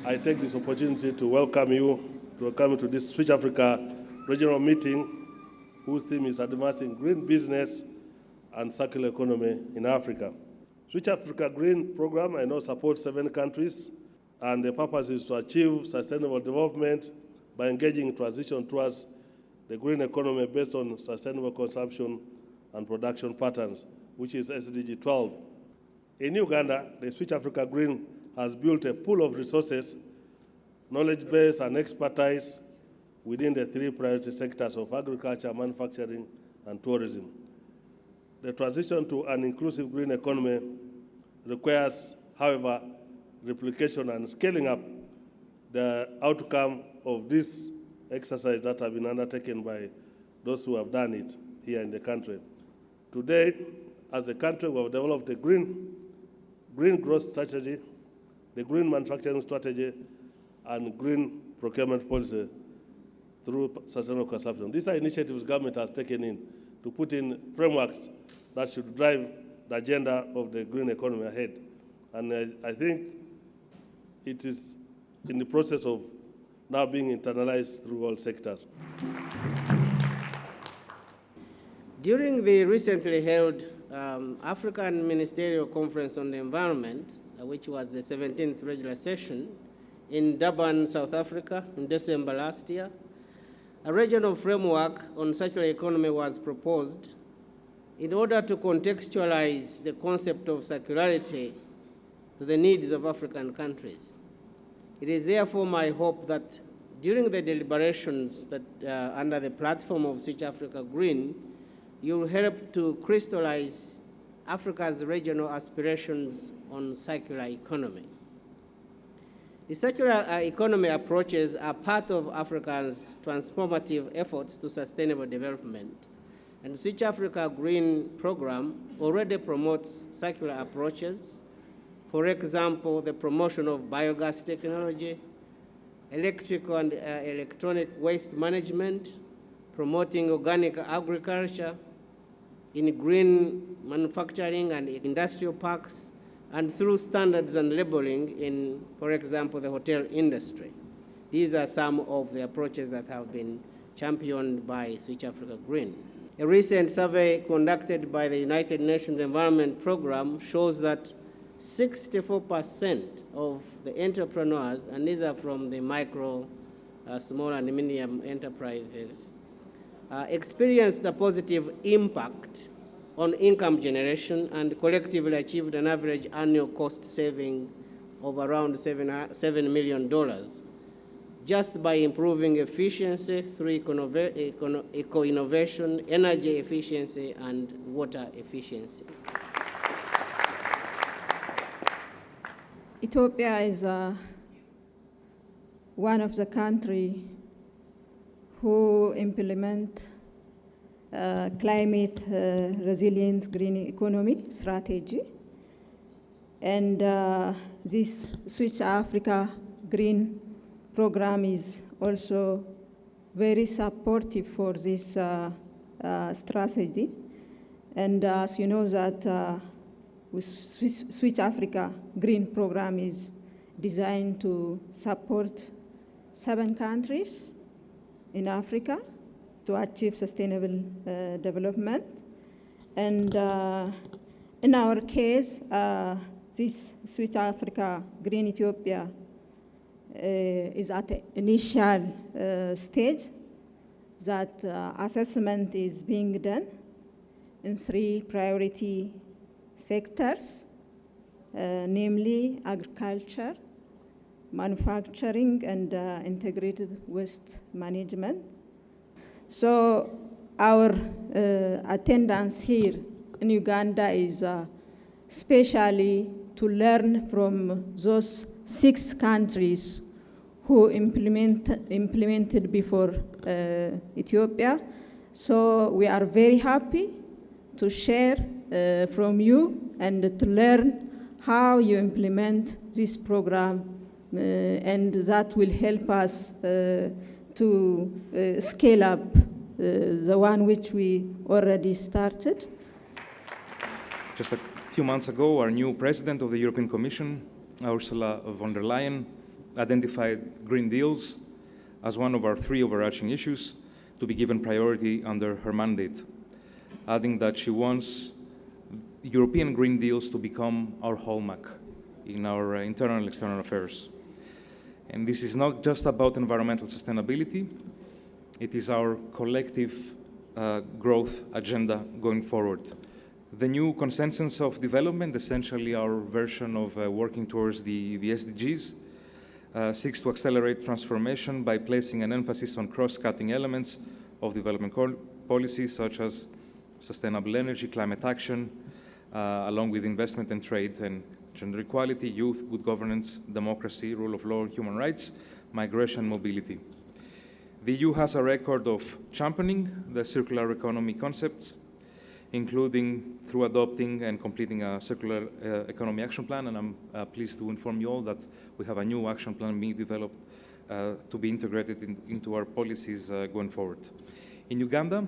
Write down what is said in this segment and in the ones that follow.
I take this opportunity to welcome you to this Switch Africa regional meeting, whose theme is advancing green business and circular economy in Africa. Switch Africa Green Program, I know, supports 7 countries, and the purpose is to achieve sustainable development by engaging in transition towards the green economy based on sustainable consumption and production patterns, which is SDG 12. In Uganda, the Switch Africa Green has built a pool of resources, knowledge base, and expertise within the 3 priority sectors of agriculture, manufacturing, and tourism. The transition to an inclusive green economy requires, however, replication and scaling up the outcome of this exercise that have been undertaken by those who have done it here in the country. Today, as a country, we have developed a green growth strategy, the green manufacturing strategy, and green procurement policy through sustainable consumption. These are initiatives the government has taken in to put in frameworks that should drive the agenda of the green economy ahead. And I think it is in the process of now being internalized through all sectors. During the recently held African Ministerial Conference on the Environment, which was the 17th regular session in Durban, South Africa, in December last year, a regional framework on circular economy was proposed in order to contextualize the concept of circularity to the needs of African countries. It is therefore my hope that during the deliberations that under the platform of Switch Africa Green, you will help to crystallize Africa's regional aspirations on circular economy. The circular economy approaches are part of Africa's transformative efforts to sustainable development. And the Switch Africa Green Program already promotes circular approaches. For example, the promotion of biogas technology, electrical and electronic waste management, promoting organic agriculture, in green manufacturing and industrial parks, and through standards and labeling in, for example, the hotel industry. These are some of the approaches that have been championed by Switch Africa Green. A recent survey conducted by the United Nations Environment Program shows that 64% of the entrepreneurs, and these are from the micro, small and medium enterprises, experienced a positive impact on income generation and collectively achieved an average annual cost saving of around $7 million just by improving efficiency through eco-innovation, energy efficiency, and water efficiency. Ethiopia is one of the countries who implement climate resilient green economy strategy. And this Switch Africa Green Program is also very supportive for this strategy. And as you know that with Switch Africa Green Program is designed to support 7 countries in Africa to achieve sustainable development. And in our case, this Switch Africa Green Ethiopia is at the initial stage that assessment is being done in 3 priority sectors, namely agriculture, manufacturing, and integrated waste management. So our attendance here in Uganda is especially to learn from those 6 countries who implemented before Ethiopia. So we are very happy to share from you and to learn how you implement this program, and that will help us to scale up the one which we already started. Just a few months ago, our new president of the European Commission, Ursula von der Leyen, identified green deals as one of our 3 overarching issues to be given priority under her mandate, adding that she wants European green deals to become our hallmark in our internal and external affairs. And this is not just about environmental sustainability, it is our collective growth agenda going forward. The new consensus of development, essentially our version of working towards the SDGs, seeks to accelerate transformation by placing an emphasis on cross-cutting elements of development policies such as sustainable energy, climate action, along with investment and trade and gender equality, youth, good governance, democracy, rule of law, human rights, migration, mobility. The EU has a record of championing the circular economy concepts, including through adopting and completing a circular economy action plan, and I'm pleased to inform you all that we have a new action plan being developed to be integrated into our policies going forward. In Uganda,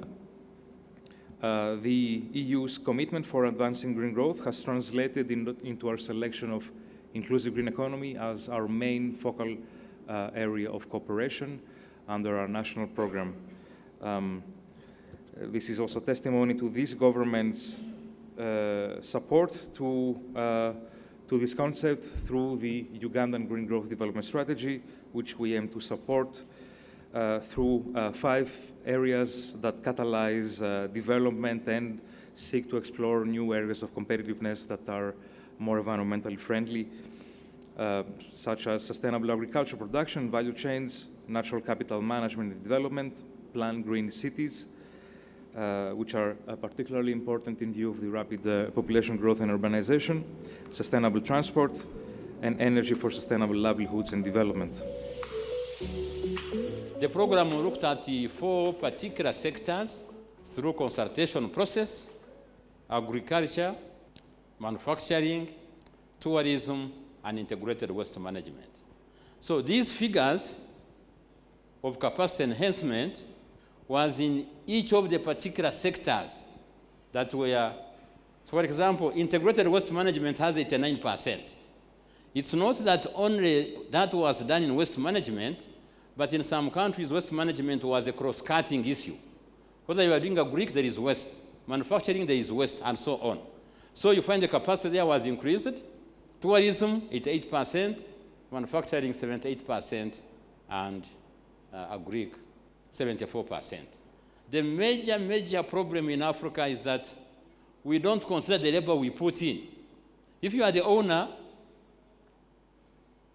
the EU's commitment for advancing green growth has translated into our selection of inclusive green economy as our main focal area of cooperation under our national program. This is also testimony to this government's support to this concept through the Ugandan Green Growth Development Strategy, which we aim to support through 5 areas that catalyze development and seek to explore new areas of competitiveness that are more environmentally friendly, such as sustainable agriculture production, value chains, natural capital management and development, planned green cities, which are particularly important in view of the rapid population growth and urbanization, sustainable transport, and energy for sustainable livelihoods and development. The program looked at the 4 particular sectors through consultation process: agriculture, manufacturing, tourism, and integrated waste management. So these figures of capacity enhancement was in each of the particular sectors that were, for example, integrated waste management has 89%. It's not that only that was done in waste management, but in some countries, waste management was a cross-cutting issue. Whether you are doing agric, there is waste. Manufacturing, there is waste, and so on. So you find the capacity there was increased. Tourism, 88%, manufacturing, 78%, and agric, 74%. The major problem in Africa is that we don't consider the labor we put in. If you are the owner,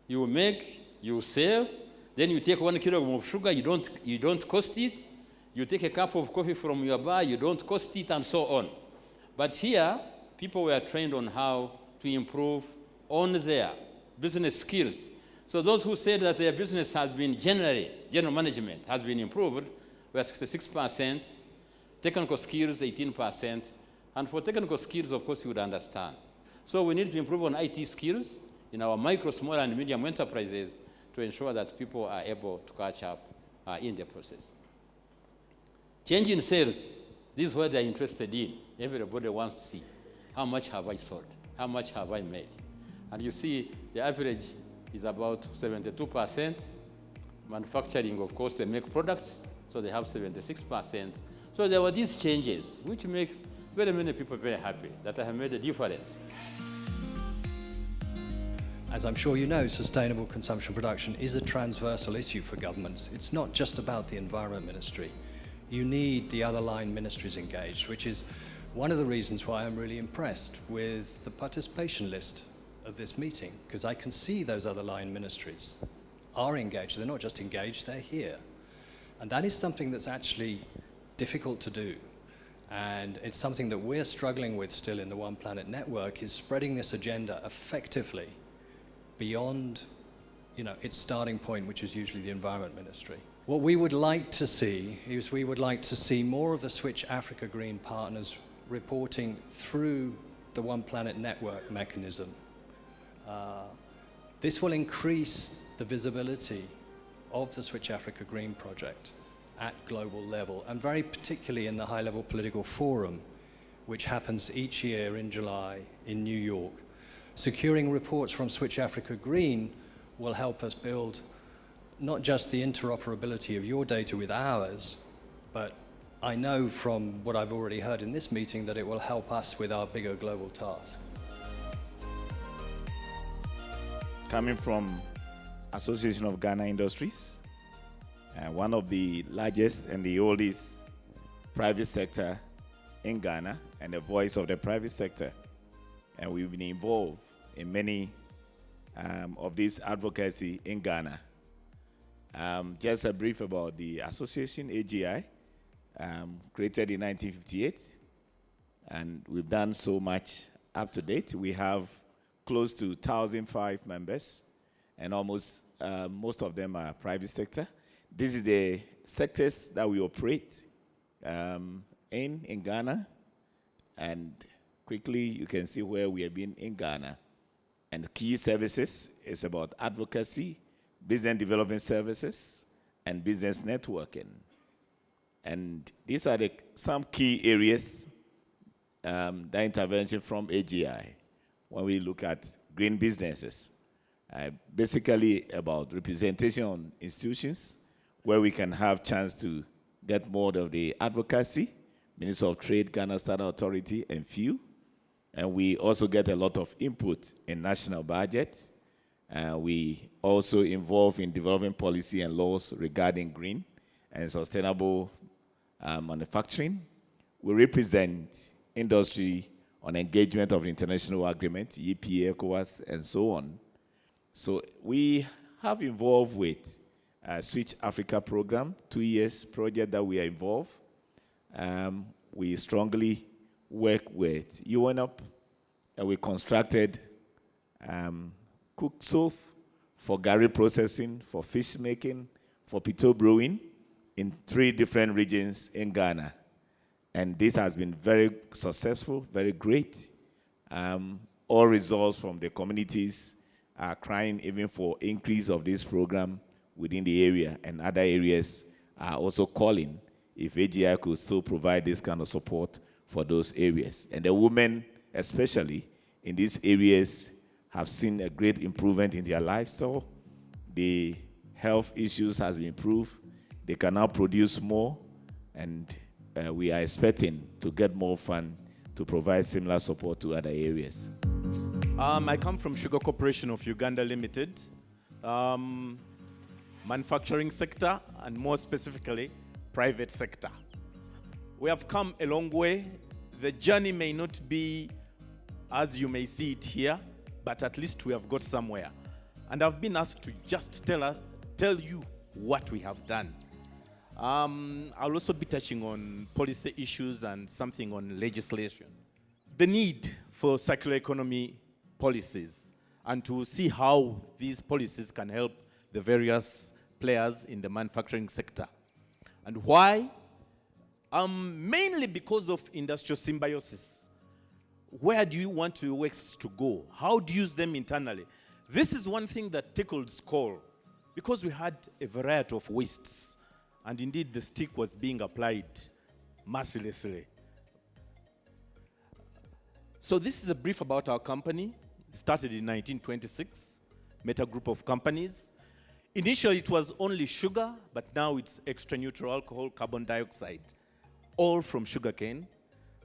you make, you sell, then you take 1 kilogram of sugar, you don't cost it. You take a cup of coffee from your bar, you don't cost it, and so on. But here, people were trained on how to improve on their business skills. So those who said that their business has been general management has been improved, were 66%, technical skills 18%, and for technical skills, of course, you would understand. So we need to improve on IT skills in our micro, small, and medium enterprises to ensure that people are able to catch up in the process. Change in sales, this is what they're interested in. Everybody wants to see, how much have I sold? How much have I made? And you see, the average is about 72%. Manufacturing, of course, they make products, so they have 76%. So there were these changes, which make very many people very happy that I have made a difference. As I'm sure you know, sustainable consumption production is a transversal issue for governments. It's not just about the Environment Ministry. You need the other line ministries engaged, which is one of the reasons why I'm really impressed with the participation list of this meeting, because I can see those other line ministries are engaged. They're not just engaged, they're here. And that is something that's actually difficult to do. And it's something that we're struggling with still in the One Planet Network, is spreading this agenda effectively beyond its starting point, which is usually the Environment Ministry. What we would like to see is we would like to see more of the Switch Africa Green partners reporting through the One Planet Network mechanism. This will increase the visibility of the Switch Africa Green project at global level, and very particularly in the high-level political forum, which happens each year in July in New York. Securing reports from Switch Africa Green will help us build not just the interoperability of your data with ours, but I know from what I've already heard in this meeting that it will help us with our bigger global task. Coming from Association of Ghana Industries, one of the largest and the oldest private sector in Ghana, and the voice of the private sector. And we've been involved in many of this advocacy in Ghana. Just a brief about the association, AGI, created in 1958, and we've done so much up to date. We have close to 1,005 members, and almost most of them are private sector. This is the sectors that we operate in Ghana, and quickly you can see where we have been in Ghana. And key services is about advocacy, business development services, and business networking. And these are some key areas that intervention from AGI when we look at green businesses. Basically about representation on institutions where we can have chance to get more of the advocacy, Minister of Trade, Ghana Standard Authority, and few. And we also get a lot of input in national budget. We also involve in developing policy and laws regarding green and sustainable manufacturing. We represent industry on engagement of international agreement, EPA, ECOWAS, and so on. So we have involved with Switch Africa program, 2 years project that we are involved. We strongly work with UNOP, and we constructed cook stove for gari processing, for fish making, for pito brewing in 3 different regions in Ghana. And this has been very successful, very great. All results from the communities are crying even for increase of this program within the area, and other areas are also calling if AGI could still provide this kind of support for those areas. And the women, especially in these areas, have seen a great improvement in their lifestyle. The health issues has been improved. They can now produce more, and we are expecting to get more funds to provide similar support to other areas. I come from Sugar Corporation of Uganda Limited, manufacturing sector, and more specifically, private sector. We have come a long way. The journey may not be as you may see it here, but at least we have got somewhere. And I've been asked to just tell you what we have done. I'll also be touching on policy issues and something on legislation. The need for circular economy policies, and to see how these policies can help the various players in the manufacturing sector. And why? Mainly because of industrial symbiosis. Where do you want your waste to go? How do you use them internally? This is one thing that tickled Skoll, because we had a variety of wastes, and indeed the stick was being applied mercilessly. So this is a brief about our company. It started in 1926, met a group of companies. Initially it was only sugar, but now it's extra neutral alcohol, carbon dioxide, all from sugarcane.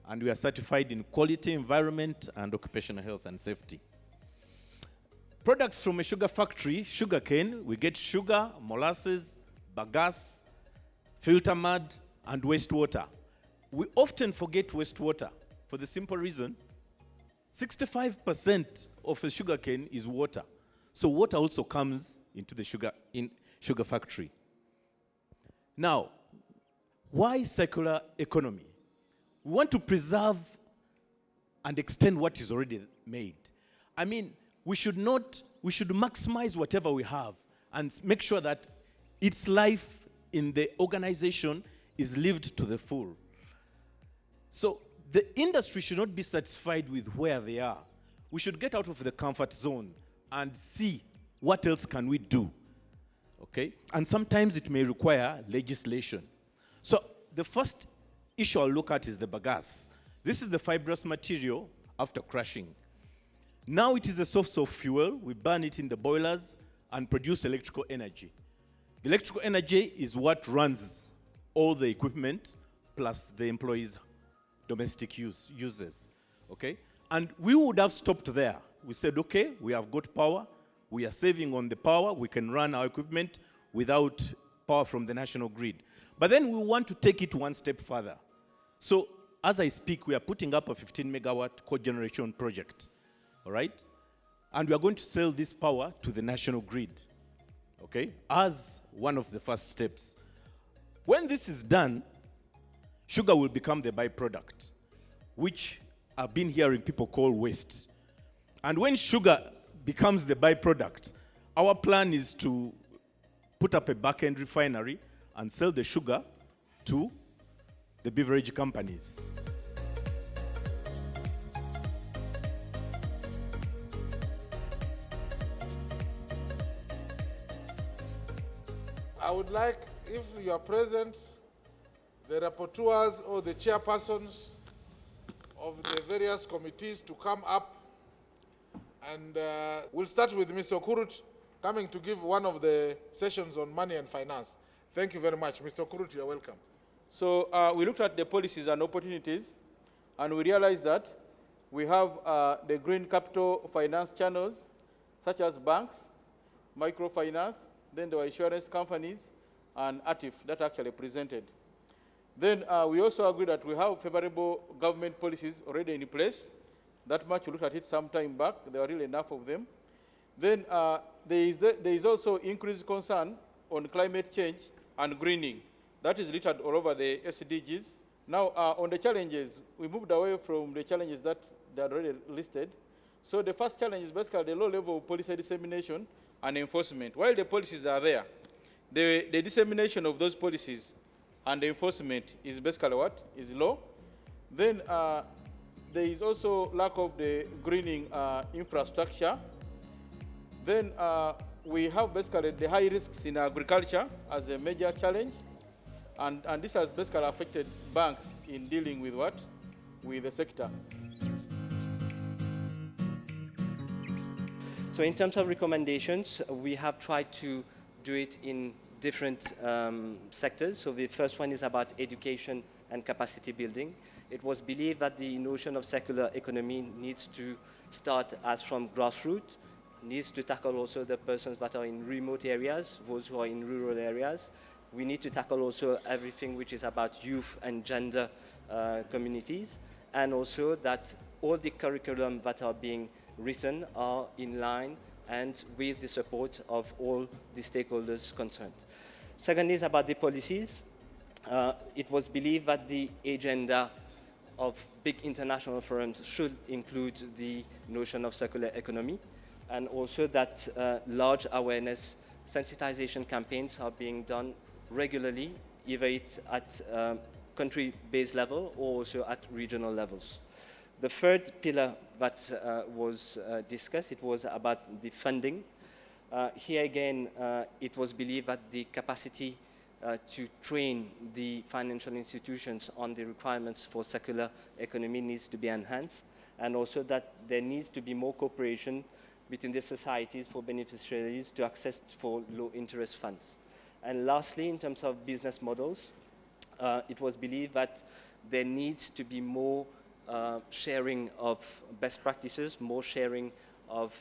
And we are certified in quality, environment, and occupational health and safety. Products from a sugar factory, sugarcane, we get sugar, molasses, bagasse, filter mud, and wastewater. We often forget wastewater for the simple reason 65% of a sugarcane is water. So water also comes into the sugar factory. Now, why circular economy? We want to preserve and extend what is already made. I mean, we should maximize whatever we have. and make sure that its life in the organization is lived to the full. So the industry should not be satisfied with where they are. We should get out of the comfort zone and see what else can we do, okay? And sometimes it may require legislation. So the first issue I'll look at is the bagasse. This is the fibrous material after crushing. Now it is a source of fuel. We burn it in the boilers and produce electrical energy. The electrical energy is what runs all the equipment plus the employees' domestic uses, okay? And we would have stopped there. We said, okay, we have got power. We are saving on the power. We can run our equipment without power from the national grid. But then we want to take it one step further. So as I speak, we are putting up a 15 megawatt cogeneration project, all right? And we are going to sell this power to the national grid, okay, as one of the first steps. When this is done, sugar will become the byproduct, which I've been hearing people call waste. And when sugar becomes the byproduct, our plan is to put up a back-end refinery and sell the sugar to the beverage companies. I would like, if you are present, the rapporteurs or the chairpersons of the various committees to come up, and we'll start with Mr. Kurut coming to give one of the sessions on money and finance. Thank you very much. Mr. Kurut, you're welcome. So we looked at the policies and opportunities, and we realized that we have the green capital finance channels, such as banks, microfinance, then there were insurance companies, and ATIF that actually presented. Then we also agreed that we have favorable government policies already in place. That much we looked at it some time back. There are really enough of them. Then there is also increased concern on climate change and greening. That is littered all over the SDGs. Now, on the challenges, we moved away from the challenges that they are already listed. So the first challenge is basically the low level of policy dissemination and enforcement. While the policies are there, the dissemination of those policies and the enforcement is basically what? Is low. Then there is also lack of the greening infrastructure. Then we have basically the high risks in agriculture as a major challenge. And this has basically affected banks in dealing with what? With the sector. So in terms of recommendations, we have tried to do it in different sectors. So the first one is about education and capacity building. It was believed that the notion of circular economy needs to start as from grassroots, needs to tackle also the persons that are in remote areas, those who are in rural areas. We need to tackle also everything which is about youth and gender communities, and also that all the curriculum that are being written are in line and with the support of all the stakeholders concerned. Second is about the policies. It was believed that the agenda of big international forums should include the notion of circular economy, and also that large awareness sensitization campaigns are being done regularly, either it's at country-based level or also at regional levels. The third pillar that was discussed, it was about the funding. Here again, it was believed that the capacity to train the financial institutions on the requirements for circular economy needs to be enhanced, and also that there needs to be more cooperation between the societies for beneficiaries to access for low-interest funds. And lastly, in terms of business models, it was believed that there needs to be more sharing of best practices, more sharing of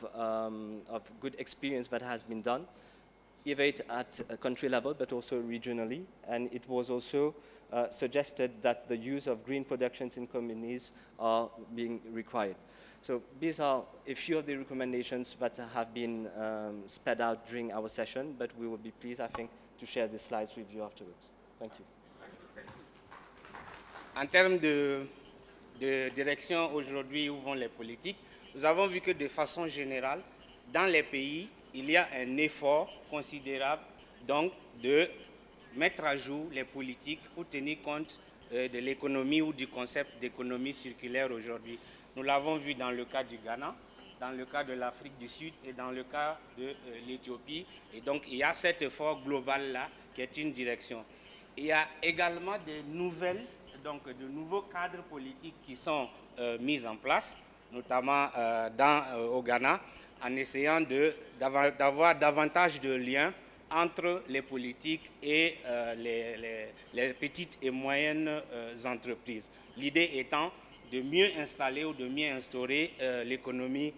good experience that has been done, either at a country level but also regionally. And it was also suggested that the use of green productions in communities are being required. So these are a few of the recommendations that have been sped out during our session, but we will be pleased, I think, to share the slides with you afterwards. Thank you. En termes de direction aujourd'hui où vont les politiques, nous avons vu que de façon générale, dans les pays, il y a un effort considérable donc de mettre à jour les politiques pour tenir compte de l'économie ou du concept d'économie circulaire aujourd'hui. Nous l'avons vu dans le cas du Ghana, dans le cas de l'Afrique du Sud et dans le cas de l'Éthiopie. Et donc, il y a cet effort global-là qui est une direction. Il y a également de nouveaux cadres politiques qui sont mis en place, notamment au Ghana, en essayant d'avoir davantage de liens entre les politiques et les petites et moyennes entreprises. L'idée étant de mieux installer ou de mieux instaurer l'économie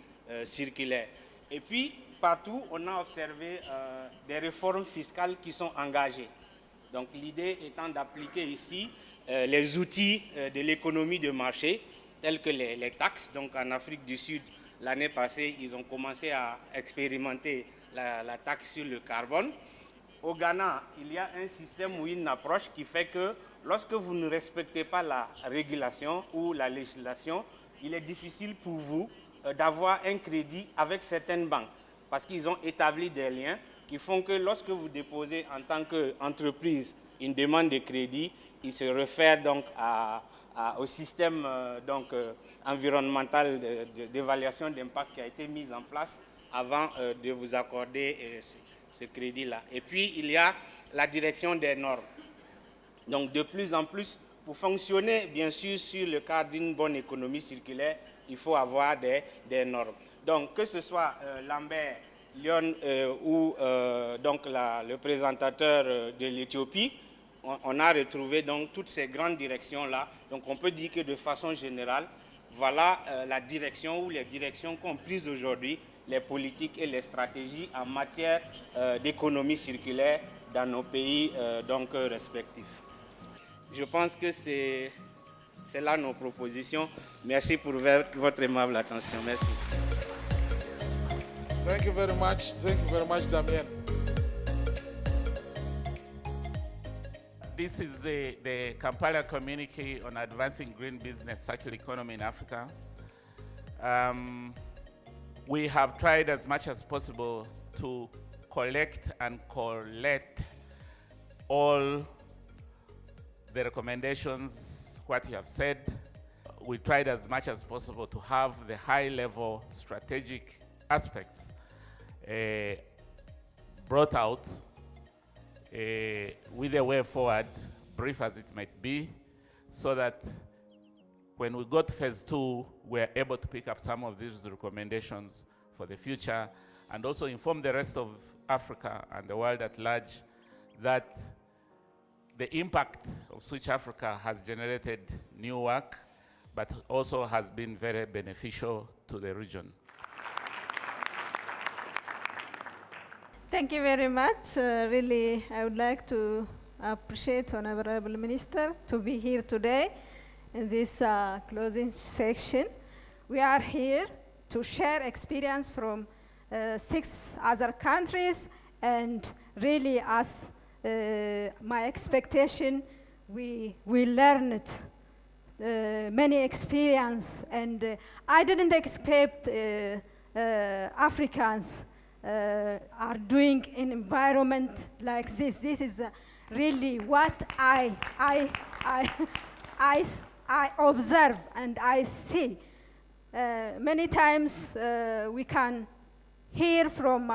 circulaire. Et puis, partout, on a observé des réformes fiscales qui sont engagées. Donc, l'idée étant d'appliquer ici les outils de l'économie de marché, tels que les taxes. Donc, en Afrique du Sud, l'année passée, ils ont commencé à expérimenter la taxe sur le carbone. Au Ghana, il y a un système ou une approche qui fait que lorsque vous ne respectez pas la régulation ou la législation, il est difficile pour vous d'avoir un crédit avec certaines banques parce qu'ils ont établi des liens qui font que lorsque vous déposez en tant qu'entreprise une demande de crédit, il se réfère donc au système environnemental d'évaluation d'impact qui a été mis en place avant de vous accorder ce crédit-là. Et puis, il y a la direction des normes. Donc, de plus en plus, pour fonctionner, bien sûr, sur le cadre d'une bonne économie circulaire, il faut avoir des normes. Donc, que ce soit Lambert, Lyon ou le présentateur de l'Éthiopie, on a retrouvé donc toutes ces grandes directions-là. Donc, on peut dire que de façon générale, voilà la direction ou les directions qu'ont prises aujourd'hui les politiques et les stratégies en matière d'économie circulaire dans nos pays respectifs. Je pense que c'est là nos propositions. Merci pour votre aimable attention. Merci. Thank you very much. Thank you very much, Damien. This is the Kampala Communique on Advancing Green Business Circular Economy in Africa. We have tried as much as possible to collect and collate all the recommendations, what you have said. We tried as much as possible to have the high-level strategic aspects brought out with a way forward, brief as it might be, so that when we got phase 2, we're able to pick up some of these recommendations for the future and also inform the rest of Africa and the world at large that the impact of Switch Africa has generated new work, but also has been very beneficial to the region. Thank you very much. Really, I would like to appreciate Honorable Minister to be here today in this closing section. We are here to share experience from 6 other countries, and really, as my expectation, we learned many experience, and I didn't expect Africans are doing an environment like this. This is really what I observe and I see. Many times we can hear from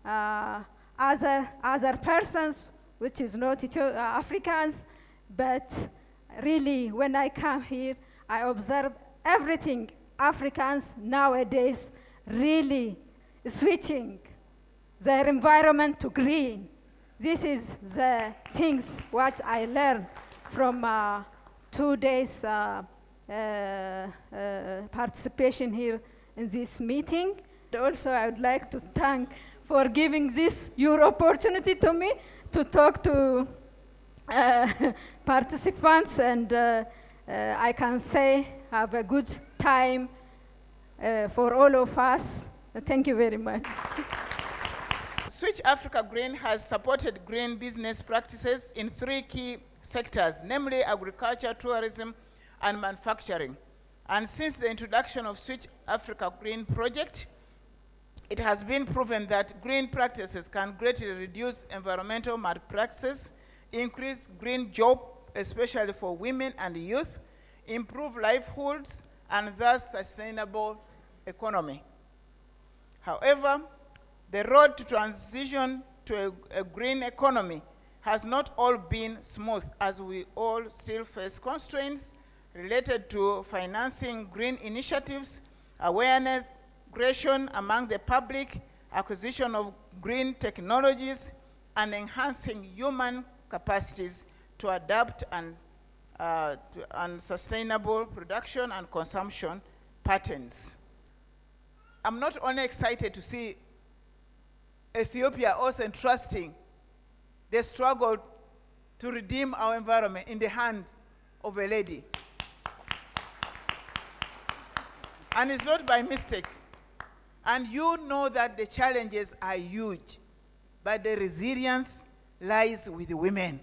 other persons, which is not Africans, but really when I come here, I observe everything Africans nowadays really switching their environment to green. This is the things what I learned from 2 days participation here in this meeting. Also, I would like to thank for giving this your opportunity to me to talk to participants, and I can say have a good time for all of us. Thank you very much. Switch Africa Green has supported green business practices in 3 key sectors, namely agriculture, tourism, and manufacturing. And since the introduction of Switch Africa Green project, It has been proven that green practices can greatly reduce environmental malpractices, increase green jobs, especially for women and youth, improve livelihoods, and thus sustainable economy. However, the road to transition to a green economy has not all been smooth, as we all still face constraints related to financing green initiatives, awareness creation among the public, acquisition of green technologies, and enhancing human capacities to adapt and sustainable production and consumption patterns. I'm not only excited to see Ethiopia also entrusting the struggle to redeem our environment in the hand of a lady. And it's not by mistake. And you know that the challenges are huge, but the resilience lies with the women.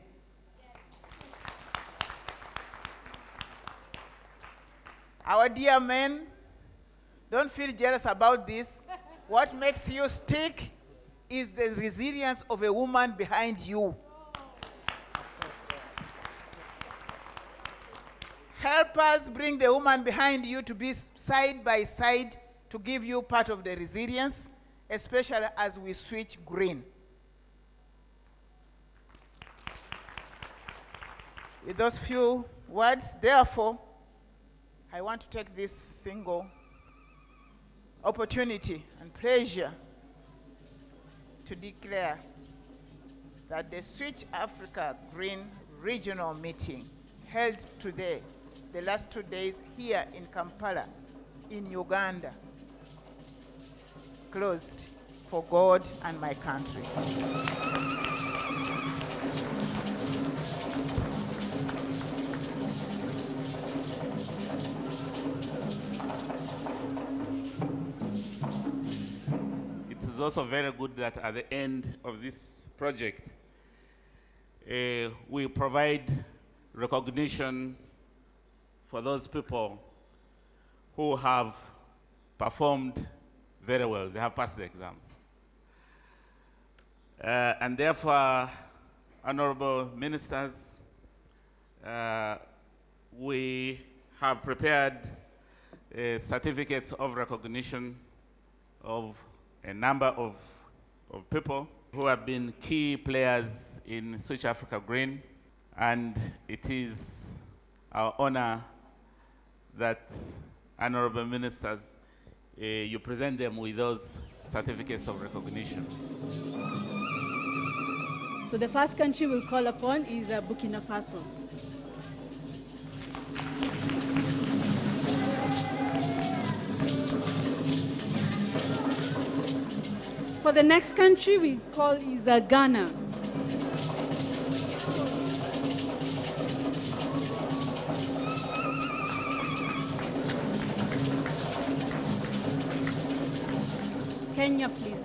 Our dear men, don't feel jealous about this. What makes you stick is the resilience of a woman behind you. Help us bring the woman behind you to be side by side to give you part of the resilience, especially as we switch green. With those few words, therefore, I want to take this single opportunity and pleasure to declare that the Switch Africa Green Regional Meeting held today, the last 2 days here in Kampala, in Uganda, closed for God and my country. It is also very good that at the end of this project, we provide recognition for those people who have performed very well. They have passed the exams. And therefore, honorable ministers, we have prepared certificates of recognition of a number of people who have been key players in Switch Africa Green, and it is our honor that, honorable ministers, you present them with those certificates of recognition. So the first country we'll call upon is Burkina Faso. For the next country we call is Ghana. Kenya, please.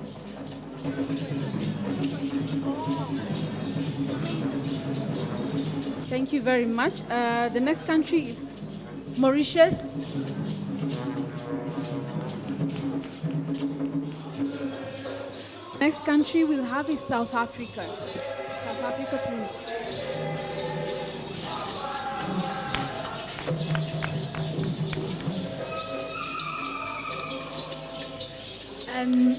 Thank you very much. The next country, Mauritius. Next country we'll have is South Africa. South Africa, please.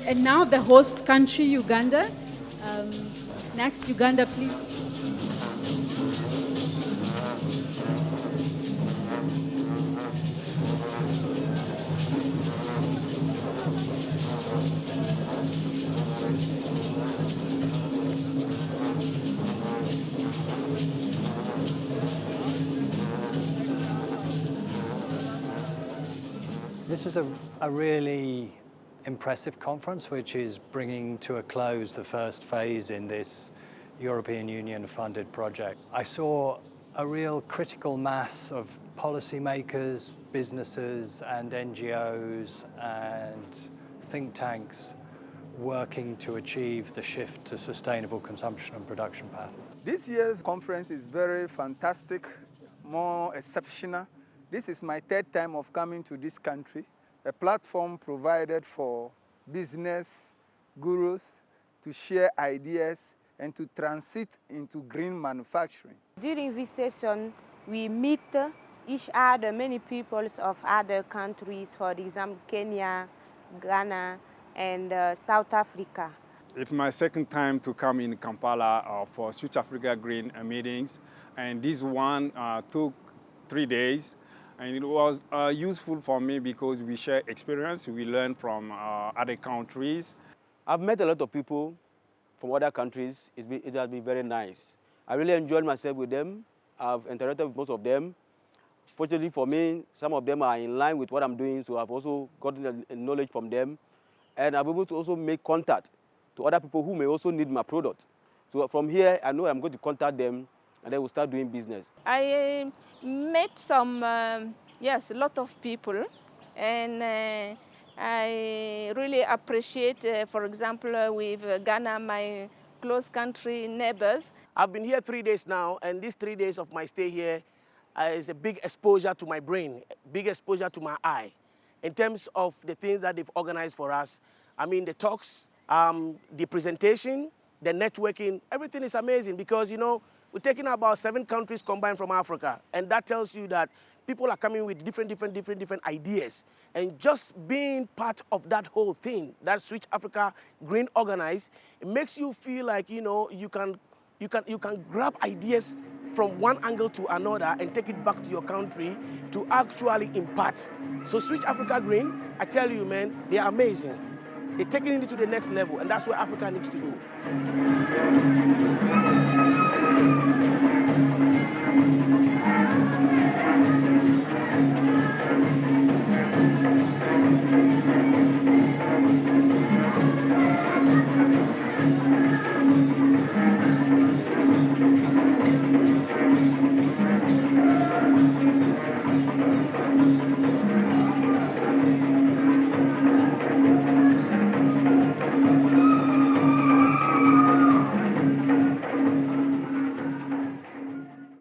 And now the host country, Uganda. Next, Uganda, please. This was a really impressive conference, which is bringing to a close the first phase in this European Union funded project. I saw a real critical mass of policymakers, businesses and NGOs and think tanks working to achieve the shift to sustainable consumption and production patterns. This year's conference is very fantastic, more exceptional. This is my third time of coming to this country, a platform provided for business gurus to share ideas and to transit into green manufacturing. During this session, we meet each other, many peoples of other countries, for example, Kenya, Ghana, and South Africa. It's my second time to come in Kampala for Switch Africa Green meetings, and this one took 3 days, and it was useful for me because we share experience, we learn from other countries. I've met a lot of people from other countries. It has been very nice. I really enjoyed myself with them. I've interacted with most of them. Fortunately for me, some of them are in line with what I'm doing, so I've also gotten knowledge from them. And I'm able to also make contact to other people who may also need my product. So from here, I know I'm going to contact them, and then we'll start doing business. I met some, a lot of people, and I really appreciate, for example, with Ghana, my close country neighbors. I've been here 3 days now, and these 3 days of my stay here is a big exposure to my brain, big exposure to my eye, in terms of the things that they've organized for us. I mean, the talks, the presentation, the networking, everything is amazing because, you know, we're taking about 7 countries combined from Africa, and that tells you that people are coming with different ideas. And just being part of that whole thing, that Switch Africa Green organized, it makes you feel like, you know, you can grab ideas from one angle to another and take it back to your country to actually impart. So Switch Africa Green, I tell you, man, they are amazing. They're taking it to the next level, and that's where Africa needs to go.